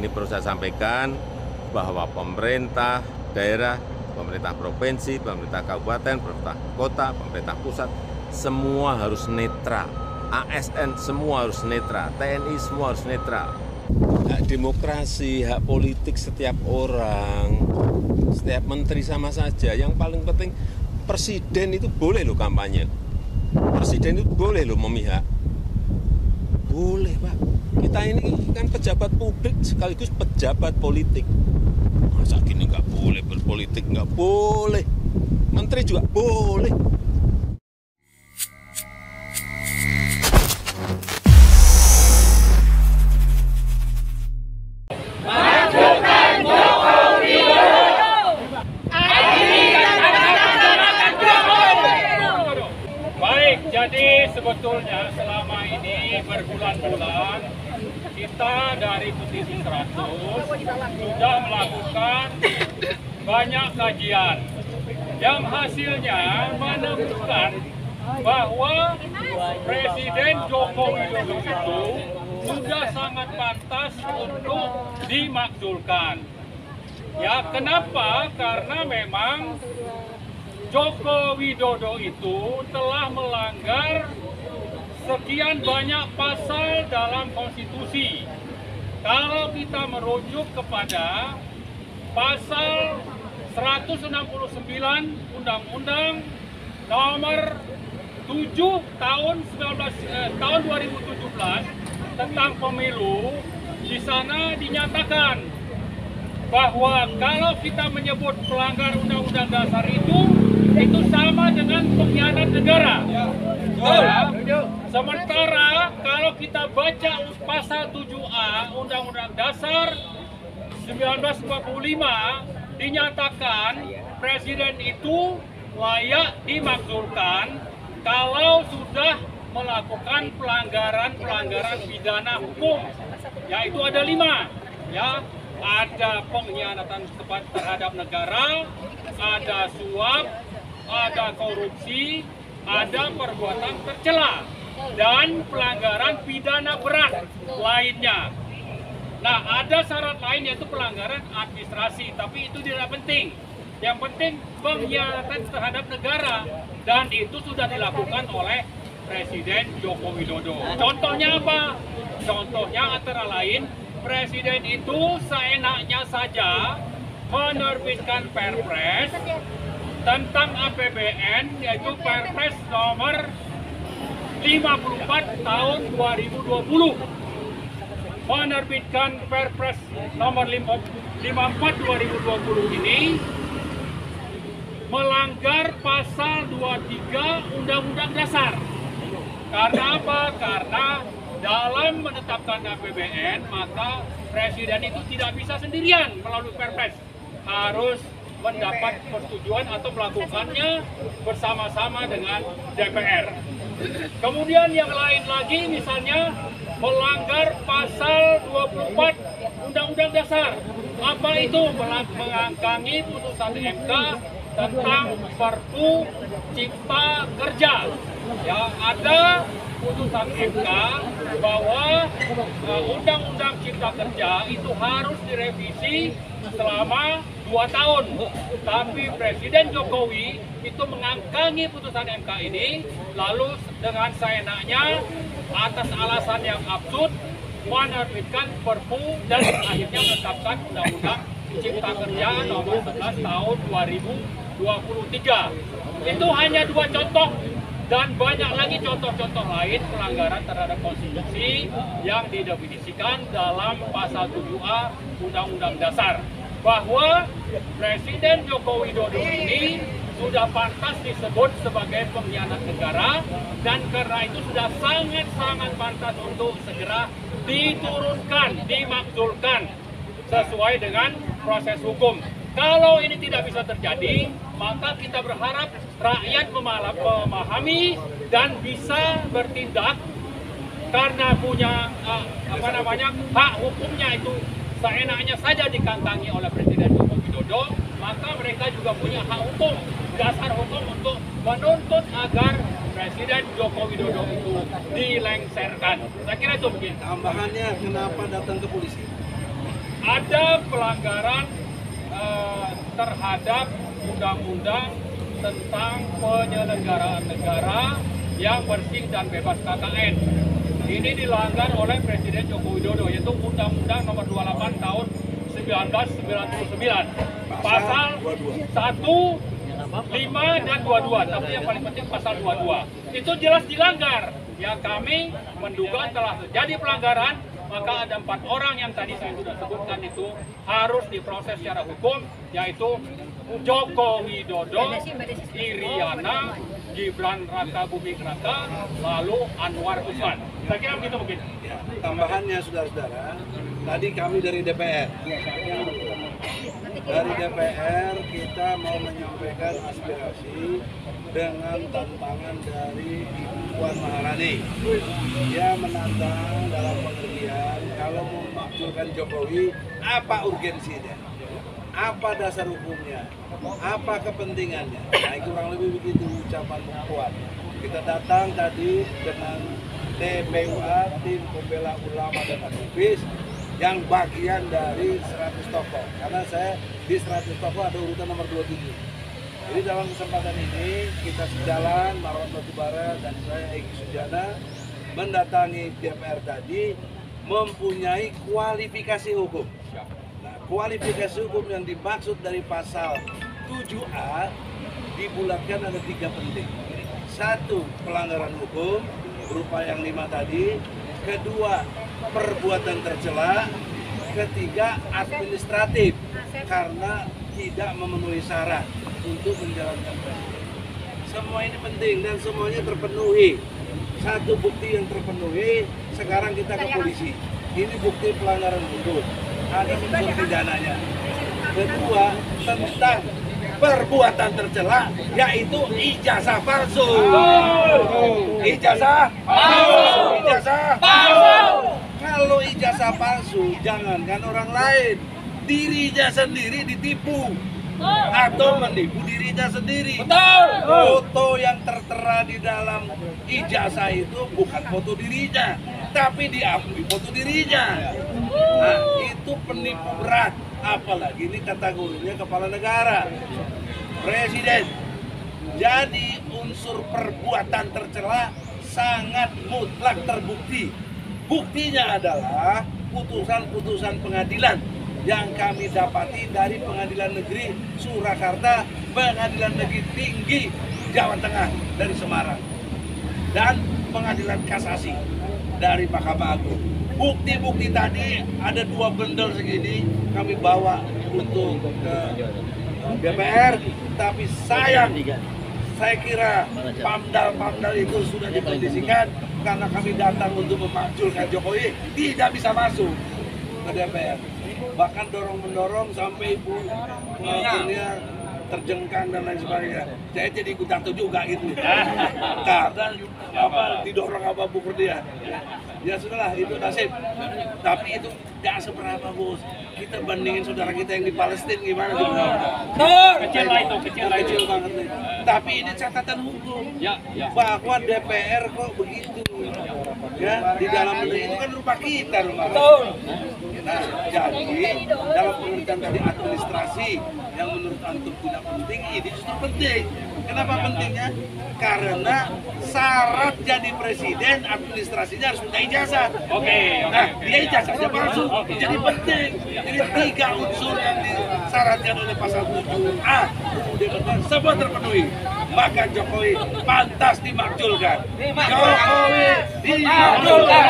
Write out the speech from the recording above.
Ini perlu saya sampaikan bahwa pemerintah daerah, pemerintah provinsi, pemerintah kabupaten, pemerintah kota, pemerintah pusat, semua harus netral. ASN semua harus netral, TNI semua harus netral. Hak demokrasi, hak politik setiap orang, setiap menteri sama saja. Yang paling penting presiden itu boleh loh kampanye. Presiden itu boleh loh memihak. Boleh Pak. Kita ini kan pejabat publik sekaligus pejabat politik. Masa gini nggak boleh berpolitik, nggak boleh. Menteri juga boleh. Jadi sebetulnya selama ini berbulan-bulan kita dari Petisi 100 sudah melakukan banyak kajian yang hasilnya menemukan bahwa Presiden Joko Widodo itu sudah sangat pantas untuk dimakzulkan. Ya, kenapa? Karena memang Joko Widodo itu telah melanggar sekian banyak pasal dalam konstitusi. Kalau kita merujuk kepada pasal 169 Undang-Undang nomor 7 tahun 2017 tentang pemilu, di sana dinyatakan bahwa kalau kita menyebut pelanggar Undang-Undang Dasar itu sama dengan pengkhianat negara. Sementara kalau kita baca pasal 7A Undang-Undang Dasar 1945 dinyatakan presiden itu layak dimakzulkan kalau sudah melakukan pelanggaran pidana hukum, yaitu ada 5, ya. Ada pengkhianatan terhadap negara, ada suap, ada korupsi, ada perbuatan tercela, dan pelanggaran pidana berat lainnya. Nah, ada syarat lain yaitu pelanggaran administrasi, tapi itu tidak penting. Yang penting pengkhianatan terhadap negara, dan itu sudah dilakukan oleh Presiden Joko Widodo. Contohnya apa? Contohnya antara lain Presiden itu seenaknya saja menerbitkan Perpres tentang APBN, yaitu Perpres nomor 54 tahun 2020. Menerbitkan Perpres nomor 54 2020 ini melanggar pasal 23 Undang-Undang Dasar. Karena apa? Karena dalam menetapkan APBN, maka presiden itu tidak bisa sendirian melalui Perpres, harus mendapat persetujuan atau melakukannya bersama-sama dengan DPR. Kemudian yang lain lagi, misalnya melanggar pasal 24 Undang-Undang Dasar. Apa itu? Mengangkangi putusan MK tentang Perpu Cipta Kerja. Ya, ada putusan MK bahwa Undang-Undang Cipta Kerja itu harus direvisi selama 2 tahun. Tapi Presiden Jokowi itu mengangkangi putusan MK ini, lalu dengan seenaknya atas alasan yang absurd menerbitkan Perpu dan akhirnya menetapkan Undang-Undang Cipta Kerja nomor 11 tahun 2023. Itu hanya 2 contoh. Dan banyak lagi contoh-contoh lain pelanggaran terhadap konstitusi yang didefinisikan dalam pasal 7A Undang-Undang Dasar. Bahwa Presiden Joko Widodo ini sudah pantas disebut sebagai pengkhianat negara, dan karena itu sudah sangat-sangat pantas untuk segera diturunkan, dimakzulkan sesuai dengan proses hukum. Kalau ini tidak bisa terjadi, maka kita berharap rakyat memahami dan bisa bertindak karena punya hak hukumnya itu seenaknya saja dikantangi oleh Presiden Joko Widodo, maka mereka juga punya hak hukum, dasar hukum untuk menuntut agar Presiden Joko Widodo itu dilengserkan. Saya kira itu mungkin. Tambahannya, kenapa datang ke polisi? ada pelanggaran terhadap undang-undang tentang penyelenggaraan negara yang bersih dan bebas KKN. Ini dilanggar oleh Presiden Joko Widodo, yaitu Undang-Undang Nomor 28 Tahun 1999, pasal 1, 5 dan 22, tapi yang paling penting pasal 22. Itu jelas dilanggar. Ya, kami menduga telah terjadi pelanggaran, maka ada 4 orang yang tadi saya sudah sebutkan itu harus diproses secara hukum, yaitu Joko Widodo, Iriana, Gibran Raka Buming Raka, lalu Anwar Usman. Saya kira begitu mungkin. Tambahannya saudara-saudara, tadi kami dari DPR. Dari DPR kita mau menyampaikan aspirasi dengan tantangan dari Ibu Puan Maharani. Dia menantang dalam pengertian kalau mau memakzulkan Jokowi, apa urgensinya? Apa dasar hukumnya? Apa kepentingannya? Nah, kurang lebih begitu ucapan Ibu Puan. Kita datang tadi dengan TPUA, Tim Pembela Ulama dan Aktivis, yang bagian dari 100 tokoh. Karena saya di 100 tokoh ada urutan nomor 27. Jadi dalam kesempatan ini kita sejalan, Marwan Batubara dan saya Egy Sujana mendatangi DPR tadi mempunyai kualifikasi hukum. Nah, kualifikasi hukum yang dimaksud dari pasal 7A dibulatkan ada 3 penting. 1, pelanggaran hukum berupa yang 5 tadi. Kedua, perbuatan tercela. Ketiga, administratif karena tidak memenuhi syarat untuk menjalankan proses. Semua ini penting dan semuanya terpenuhi. 1 bukti yang terpenuhi, sekarang kita ke polisi. Ini bukti pelanggaran hukum. Ada unsur pidananya. Kedua, tentang perbuatan tercela, yaitu ijazah palsu. Ijazah palsu. Ijazah palsu. Kalau ijazah palsu, jangankan orang lain, dirinya sendiri ditipu atau menipu dirinya sendiri. Betul. Foto yang tertera di dalam ijazah itu bukan foto dirinya, tapi diakui foto dirinya. Nah, itu penipu berat. Apalagi ini kategorinya kepala negara, presiden. Jadi unsur perbuatan tercela sangat mutlak terbukti. Buktinya adalah putusan-putusan pengadilan yang kami dapati dari Pengadilan Negeri Surakarta, Pengadilan Negeri Tinggi Jawa Tengah dari Semarang, dan Pengadilan Kasasi dari Mahkamah Agung. Bukti-bukti tadi ada 2 bendel segini kami bawa untuk ke DPR, tapi sayang, saya kira pamdal-pamdal itu sudah dikondisikan karena kami datang untuk memakzulkan Jokowi, tidak bisa masuk ke DPR. Bahkan dorong-mendorong sampai Ibu Kurnia terjengkang dan lain sebagainya. Saya jadi ikut jatuh juga gitu. Karena didorong apa Bu Kurnia. Ya sudahlah, itu nasib. Tapi itu tidak seberapa, Bos. Kita bandingin saudara kita yang di Palestina gimana tuh? Kecil lah itu, Kecil banget nih. Tapi ini catatan hukum. Ya. Bahwa DPR kok begitu. Ya, di dalam negeri itu kan rumah kita, rumah. Nah, jadi dalam pengertian tadi administrasi yang menurut antum tidak penting, ini justru penting. Kenapa pentingnya? Karena syarat jadi presiden administrasinya harus punya ijazah. Nah, dia ijazahnya palsu. Jadi penting. Jadi 3 unsur yang disyaratkan oleh pasal 7A kemudian semua terpenuhi. Maka Jokowi pantas dimakzulkan. Jokowi dimakzulkan.